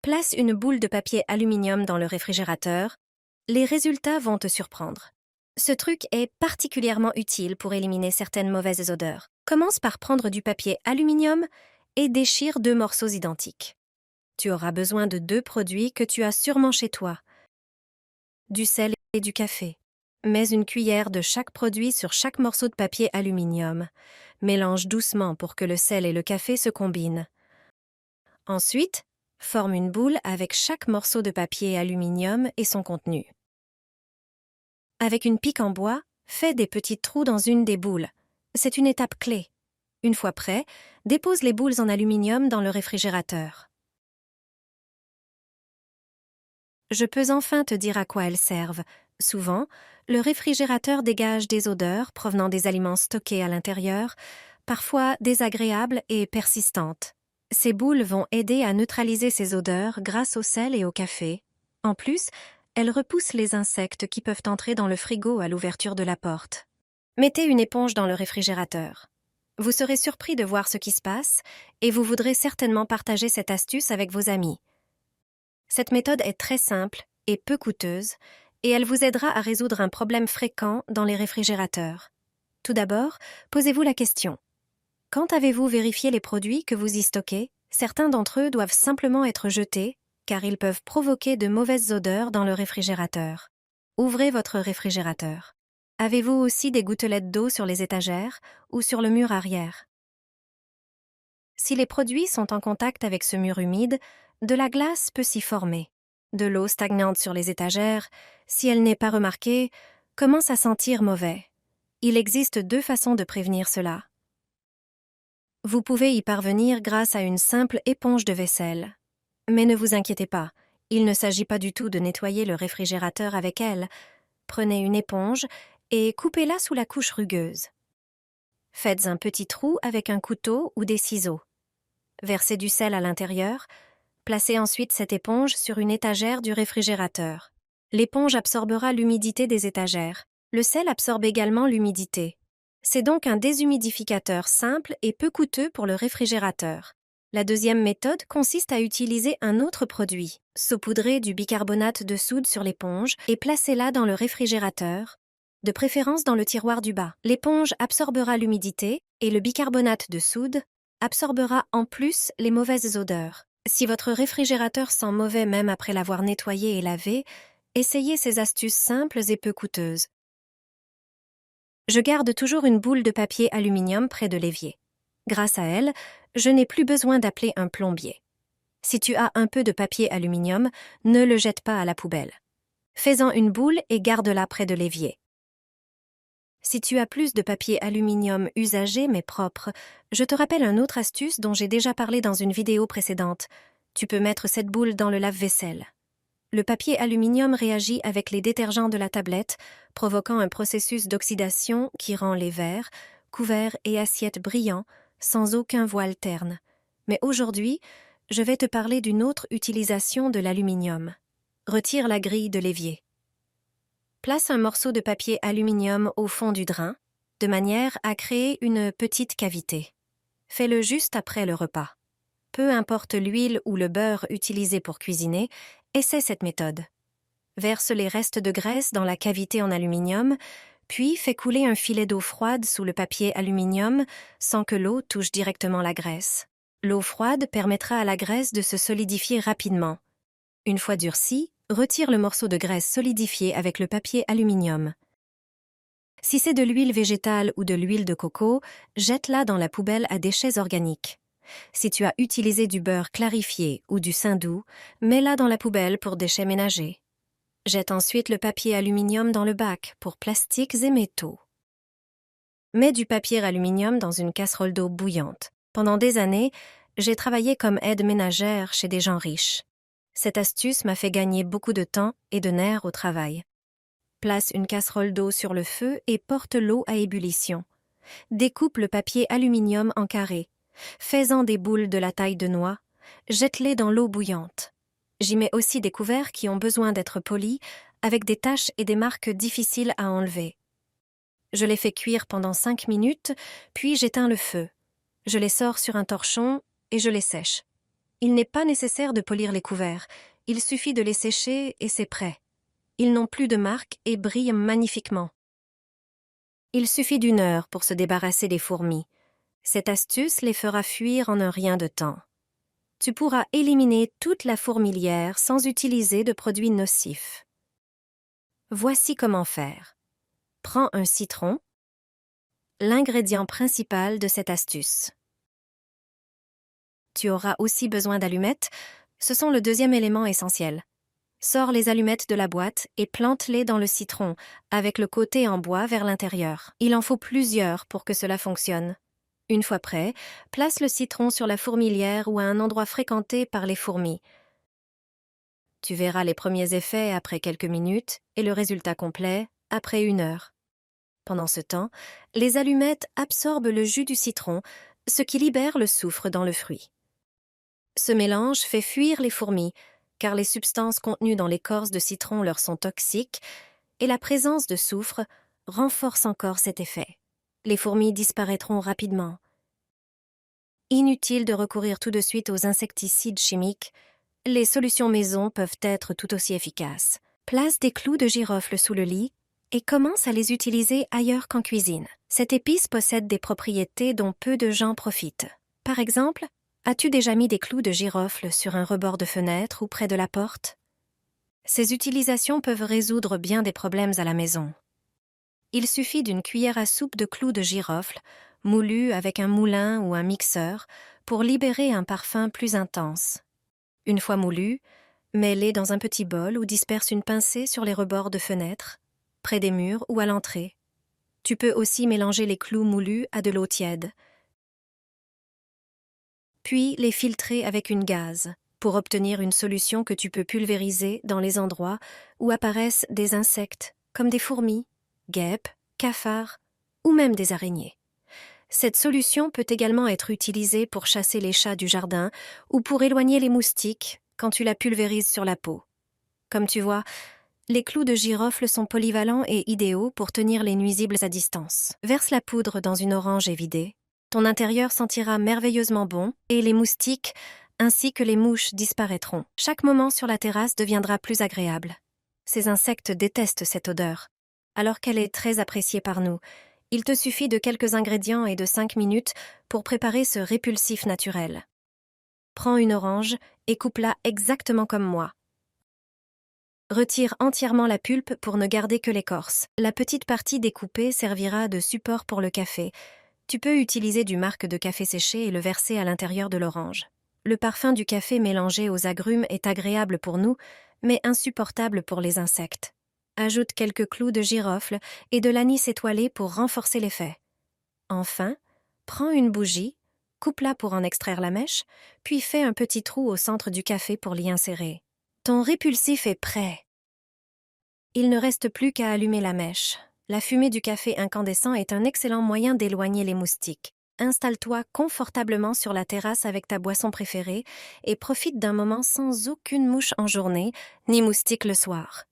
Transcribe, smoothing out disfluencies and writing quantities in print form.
Place une boule de papier aluminium dans le réfrigérateur. Les résultats vont te surprendre. Ce truc est particulièrement utile pour éliminer certaines mauvaises odeurs. Commence par prendre du papier aluminium et déchire 2 morceaux identiques. Tu auras besoin de 2 produits que tu as sûrement chez toi. Du sel et du café. Mets une cuillère de chaque produit sur chaque morceau de papier aluminium. Mélange doucement pour que le sel et le café se combinent. Ensuite, forme une boule avec chaque morceau de papier aluminium et son contenu. Avec une pique en bois, fais des petits trous dans une des boules. C'est une étape clé. Une fois prêt, dépose les boules en aluminium dans le réfrigérateur. Je peux enfin te dire à quoi elles servent. Souvent, le réfrigérateur dégage des odeurs provenant des aliments stockés à l'intérieur, parfois désagréables et persistantes. Ces boules vont aider à neutraliser ces odeurs grâce au sel et au café. En plus, elles repoussent les insectes qui peuvent entrer dans le frigo à l'ouverture de la porte. Mettez une éponge dans le réfrigérateur. Vous serez surpris de voir ce qui se passe et vous voudrez certainement partager cette astuce avec vos amis. Cette méthode est très simple et peu coûteuse et elle vous aidera à résoudre un problème fréquent dans les réfrigérateurs. Tout d'abord, posez-vous la question. Quand avez-vous vérifié les produits que vous y stockez? Certains d'entre eux doivent simplement être jetés car ils peuvent provoquer de mauvaises odeurs dans le réfrigérateur. Ouvrez votre réfrigérateur. Avez-vous aussi des gouttelettes d'eau sur les étagères ou sur le mur arrière? Si les produits sont en contact avec ce mur humide, de la glace peut s'y former. De l'eau stagnante sur les étagères, si elle n'est pas remarquée, commence à sentir mauvais. Il existe 2 façons de prévenir cela. Vous pouvez y parvenir grâce à une simple éponge de vaisselle. Mais ne vous inquiétez pas, il ne s'agit pas du tout de nettoyer le réfrigérateur avec elle. Prenez une éponge et coupez-la sous la couche rugueuse. Faites un petit trou avec un couteau ou des ciseaux. Versez du sel à l'intérieur. Placez ensuite cette éponge sur une étagère du réfrigérateur. L'éponge absorbera l'humidité des étagères. Le sel absorbe également l'humidité. C'est donc un déshumidificateur simple et peu coûteux pour le réfrigérateur. La deuxième méthode consiste à utiliser un autre produit. Saupoudrez du bicarbonate de soude sur l'éponge et placez-la dans le réfrigérateur, de préférence dans le tiroir du bas. L'éponge absorbera l'humidité et le bicarbonate de soude absorbera en plus les mauvaises odeurs. Si votre réfrigérateur sent mauvais même après l'avoir nettoyé et lavé, essayez ces astuces simples et peu coûteuses. Je garde toujours une boule de papier aluminium près de l'évier. Grâce à elle, je n'ai plus besoin d'appeler un plombier. Si tu as un peu de papier aluminium, ne le jette pas à la poubelle. Fais-en une boule et garde-la près de l'évier. Si tu as plus de papier aluminium usagé mais propre, je te rappelle une autre astuce dont j'ai déjà parlé dans une vidéo précédente. Tu peux mettre cette boule dans le lave-vaisselle. Le papier aluminium réagit avec les détergents de la tablette, provoquant un processus d'oxydation qui rend les verres, couverts et assiettes brillants, sans aucun voile terne. Mais aujourd'hui, je vais te parler d'une autre utilisation de l'aluminium. Retire la grille de l'évier. Place un morceau de papier aluminium au fond du drain, de manière à créer une petite cavité. Fais-le juste après le repas. Peu importe l'huile ou le beurre utilisé pour cuisiner, essaie cette méthode. Verse les restes de graisse dans la cavité en aluminium, puis fais couler un filet d'eau froide sous le papier aluminium sans que l'eau touche directement la graisse. L'eau froide permettra à la graisse de se solidifier rapidement. Une fois durcie, retire le morceau de graisse solidifié avec le papier aluminium. Si c'est de l'huile végétale ou de l'huile de coco, jette-la dans la poubelle à déchets organiques. Si tu as utilisé du beurre clarifié ou du saindoux, mets-la dans la poubelle pour déchets ménagers. Jette ensuite le papier aluminium dans le bac pour plastiques et métaux. Mets du papier aluminium dans une casserole d'eau bouillante. Pendant des années, j'ai travaillé comme aide ménagère chez des gens riches. Cette astuce m'a fait gagner beaucoup de temps et de nerfs au travail. Place une casserole d'eau sur le feu et porte l'eau à ébullition. Découpe le papier aluminium en carrés. Fais-en des boules de la taille de noix. Jette-les dans l'eau bouillante. J'y mets aussi des couverts qui ont besoin d'être polis, avec des taches et des marques difficiles à enlever. Je les fais cuire pendant 5 minutes, puis j'éteins le feu. Je les sors sur un torchon et je les sèche. Il n'est pas nécessaire de polir les couverts, il suffit de les sécher et c'est prêt. Ils n'ont plus de marque et brillent magnifiquement. Il suffit d'1 heure pour se débarrasser des fourmis. Cette astuce les fera fuir en un rien de temps. Tu pourras éliminer toute la fourmilière sans utiliser de produits nocifs. Voici comment faire. Prends un citron, l'ingrédient principal de cette astuce. Tu auras aussi besoin d'allumettes, ce sont le 2e élément essentiel. Sors les allumettes de la boîte et plante-les dans le citron, avec le côté en bois vers l'intérieur. Il en faut plusieurs pour que cela fonctionne. Une fois prêt, place le citron sur la fourmilière ou à un endroit fréquenté par les fourmis. Tu verras les premiers effets après quelques minutes et le résultat complet après 1 heure. Pendant ce temps, les allumettes absorbent le jus du citron, ce qui libère le soufre dans le fruit. Ce mélange fait fuir les fourmis, car les substances contenues dans l'écorce de citron leur sont toxiques, et la présence de soufre renforce encore cet effet. Les fourmis disparaîtront rapidement. Inutile de recourir tout de suite aux insecticides chimiques, les solutions maison peuvent être tout aussi efficaces. Place des clous de girofle sous le lit et commence à les utiliser ailleurs qu'en cuisine. Cette épice possède des propriétés dont peu de gens profitent. Par exemple, as-tu déjà mis des clous de girofle sur un rebord de fenêtre ou près de la porte? Ces utilisations peuvent résoudre bien des problèmes à la maison. Il suffit d'1 cuillère à soupe de clous de girofle, moulus avec un moulin ou un mixeur, pour libérer un parfum plus intense. Une fois moulus, mets-les dans un petit bol ou disperse une pincée sur les rebords de fenêtres, près des murs ou à l'entrée. Tu peux aussi mélanger les clous moulus à de l'eau tiède. Puis les filtrer avec une gaze pour obtenir une solution que tu peux pulvériser dans les endroits où apparaissent des insectes comme des fourmis, guêpes, cafards ou même des araignées. Cette solution peut également être utilisée pour chasser les chats du jardin ou pour éloigner les moustiques quand tu la pulvérises sur la peau. Comme tu vois, les clous de girofle sont polyvalents et idéaux pour tenir les nuisibles à distance. Verse la poudre dans une orange évidée. Ton intérieur sentira merveilleusement bon et les moustiques ainsi que les mouches disparaîtront. Chaque moment sur la terrasse deviendra plus agréable. Ces insectes détestent cette odeur, alors qu'elle est très appréciée par nous. Il te suffit de quelques ingrédients et de 5 minutes pour préparer ce répulsif naturel. Prends une orange et coupe-la exactement comme moi. Retire entièrement la pulpe pour ne garder que l'écorce. La petite partie découpée servira de support pour le café. Tu peux utiliser du marc de café séché et le verser à l'intérieur de l'orange. Le parfum du café mélangé aux agrumes est agréable pour nous, mais insupportable pour les insectes. Ajoute quelques clous de girofle et de l'anis étoilé pour renforcer l'effet. Enfin, prends une bougie, coupe-la pour en extraire la mèche, puis fais un petit trou au centre du café pour l'y insérer. Ton répulsif est prêt. Il ne reste plus qu'à allumer la mèche. La fumée du café incandescent est un excellent moyen d'éloigner les moustiques. Installe-toi confortablement sur la terrasse avec ta boisson préférée et profite d'un moment sans aucune mouche en journée, ni moustique le soir.